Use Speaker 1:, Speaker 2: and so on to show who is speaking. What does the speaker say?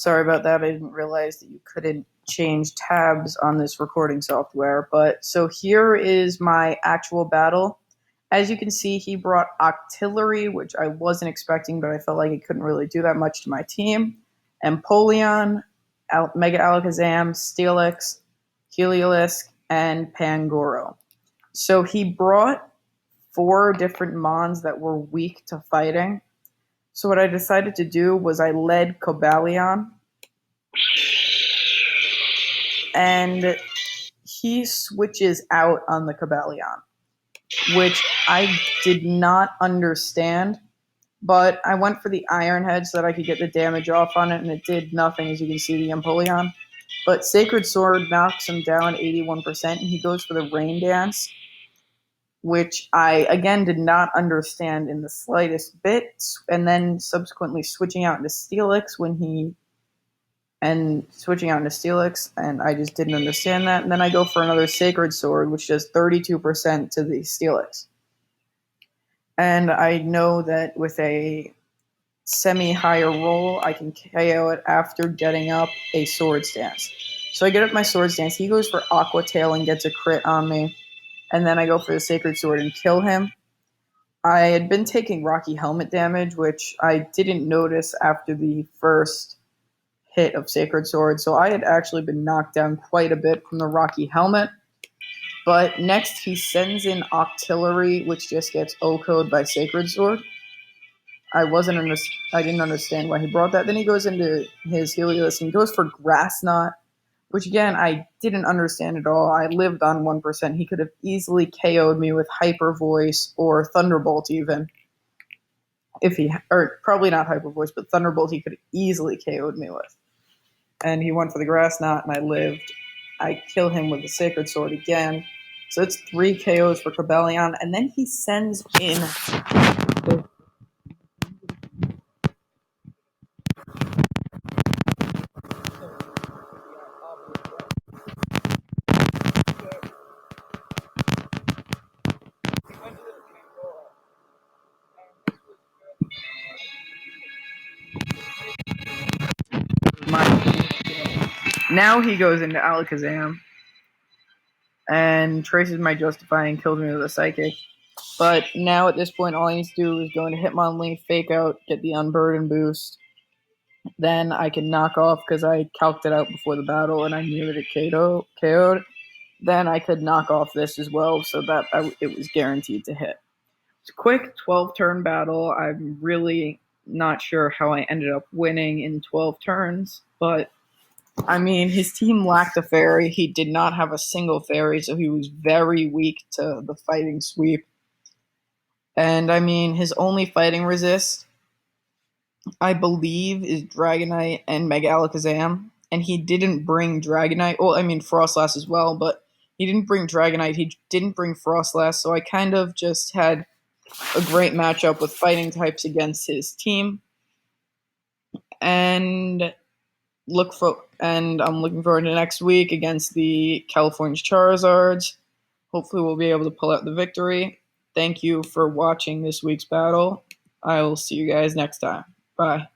Speaker 1: Sorry about that. I didn't realize that you couldn't change tabs on this recording software. But so here is my actual battle. As you can see, he brought Octillery, which I wasn't expecting, but I felt like it couldn't really do that much to my team. Empoleon, Mega Alakazam, Steelix, Heliolisk, and Pangoro. So he brought 4 different Mons that were weak to fighting. So what I decided to do was I led Cobalion, and he switches out on the Cobalion, which I did not understand, but I went for the Iron Head so that I could get the damage off on it, and it did nothing, as you can see, the Empoleon. But Sacred Sword knocks him down 81%, and he goes for the Rain Dance, which I, again, did not understand in the slightest bit, and then subsequently switching out into Steelix and I just didn't understand that. And then I go for another Sacred Sword, which does 32% to the Steelix. And I know that with a semi-higher roll, I can KO it after getting up a Swords Dance. So I get up my Swords Dance, he goes for Aqua Tail and gets a crit on me. And then I go for the Sacred Sword and kill him. I had been taking Rocky Helmet damage, which I didn't notice after the first hit of Sacred Sword, so I had actually been knocked down quite a bit from the Rocky Helmet. But next he sends in Octillery, which just gets O-code by Sacred Sword. I didn't understand why he brought that. Then he goes into his Helios and he goes for Grass Knot, which again, I didn't understand at all. I lived on 1%. He could have easily KO'd me with Hyper Voice or Thunderbolt even. Or probably not Hyper Voice, but Thunderbolt he could have easily KO'd me with. And he went for the Grass Knot, and I lived. I kill him with the Sacred Sword again. So it's 3 KOs for Cobalion, and then he sends in the Now he goes into Alakazam and traces my Justify and kills me with a Psychic. But now at this point, all I need to do is go into Hitmonlee, Fake Out, get the Unburden boost. Then I can knock off, because I calced it out before the battle and I knew that it KO'd. Then I could knock off this as well, so that it was guaranteed to hit. It's a quick 12-turn battle. I'm really not sure how I ended up winning in 12 turns, but I mean, his team lacked a fairy. He did not have a single fairy, so he was very weak to the fighting sweep. And I mean, his only fighting resist, I believe, is Dragonite and Mega Alakazam. And he didn't bring Dragonite. Well, I mean, Frostlass as well, but he didn't bring Dragonite. He didn't bring Frostlass, so I kind of just had a great matchup with fighting types against his team. And I'm looking forward to next week against the California Charizards. Hopefully we'll be able to pull out the victory. Thank you for watching this week's battle. I will see you guys next time. Bye.